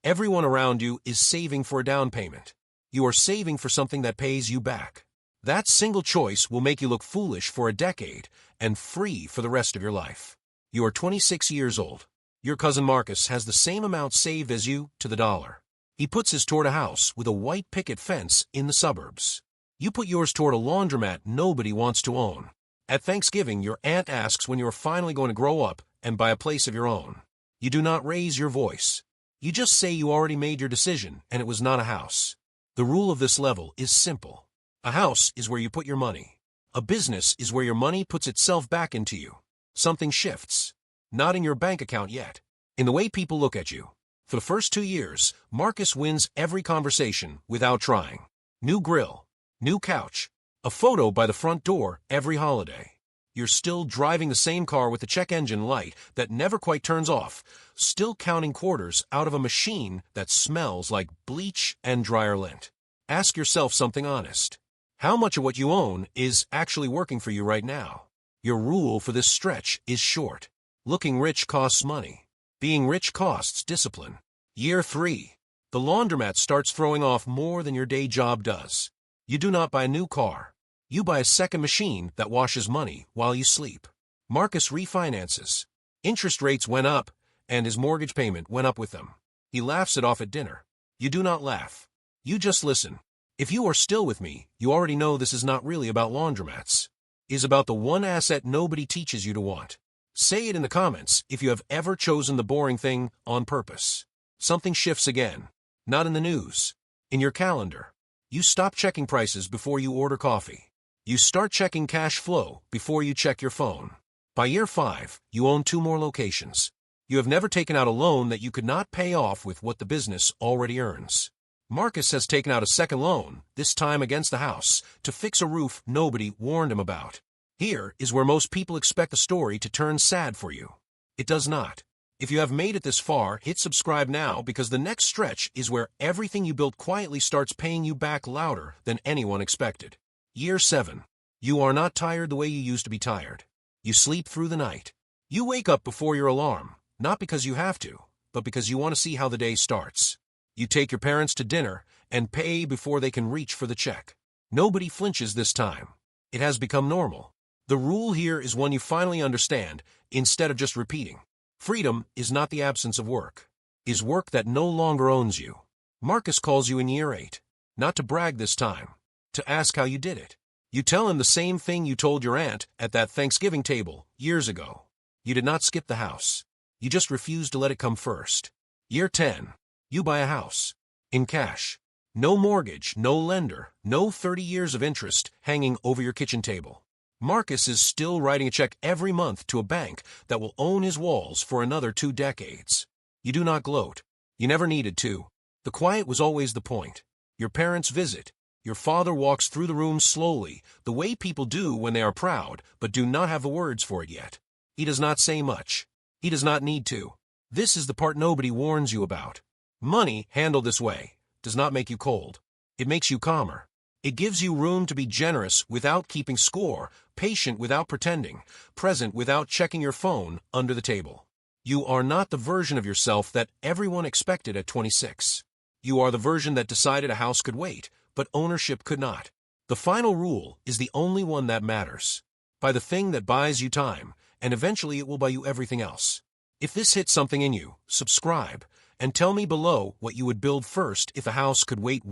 Everyone around you is saving for a down payment. You are saving for something that pays you back. That single choice will make you look foolish for a decade and free for the rest of your life. You are 26 years old. Your cousin Marcus has the same amount saved as you to the dollar. He puts his toward a house with a white picket fence in the suburbs. You put yours toward a laundromat nobody wants to own. At Thanksgiving, your aunt asks when you are finally going to grow up and buy a place of your own. You do not raise your voice. You just say you already made your decision and it was not a house. The rule of this level is simple. A house is where you put your money. A business is where your money puts itself back into you. Something shifts. Not in your bank account yet. In the way people look at you. For the first 2 years, Marcus wins every conversation without trying. New grill. New couch. A photo by the front door every holiday. You're still driving the same car with the check engine light that never quite turns off, still counting quarters out of a machine that smells like bleach and dryer lint. Ask yourself something honest. How much of what you own is actually working for you right now? Your rule for this stretch is short. Looking rich costs money. Being rich costs discipline. Year 3. The laundromat starts throwing off more than your day job does. You do not buy a new car. You buy a second machine that washes money while you sleep. Marcus refinances. Interest rates went up, and his mortgage payment went up with them. He laughs it off at dinner. You do not laugh. You just listen. If you are still with me, you already know this is not really about laundromats. It is about the one asset nobody teaches you to want. Say it in the comments if you have ever chosen the boring thing on purpose. Something shifts again. Not in the news. In your calendar. You stop checking prices before you order coffee. You start checking cash flow before you check your phone. By year 5, you own 2 more locations. You have never taken out a loan that you could not pay off with what the business already earns. Marcus has taken out a second loan, this time against the house, to fix a roof nobody warned him about. Here is where most people expect the story to turn sad for you. It does not. If you have made it this far, hit subscribe now because the next stretch is where everything you built quietly starts paying you back louder than anyone expected. Year 7. You are not tired the way you used to be tired. You sleep through the night. You wake up before your alarm, not because you have to, but because you want to see how the day starts. You take your parents to dinner and pay before they can reach for the check. Nobody flinches this time. It has become normal. The rule here is one you finally understand instead of just repeating. Freedom is not the absence of work. It is work that no longer owns you. Marcus calls you in year 8, not to brag this time, to ask how you did it. You tell him the same thing you told your aunt at that Thanksgiving table years ago. You did not skip the house. You just refused to let it come first. Year 10. You buy a house. In cash. No mortgage, no lender, no 30 years of interest hanging over your kitchen table. Marcus is still writing a check every month to a bank that will own his walls for another 2 decades. You do not gloat. You never needed to. The quiet was always the point. Your parents visit. Your father walks through the room slowly, the way people do when they are proud, but do not have the words for it yet. He does not say much. He does not need to. This is the part nobody warns you about. Money, handled this way, does not make you cold. It makes you calmer. It gives you room to be generous without keeping score, patient without pretending, present without checking your phone under the table. You are not the version of yourself that everyone expected at 26. You are the version that decided a house could wait, but ownership could not. The final rule is the only one that matters. Buy the thing that buys you time, and eventually it will buy you everything else. If this hits something in you, subscribe, and tell me below what you would build first if a house could wait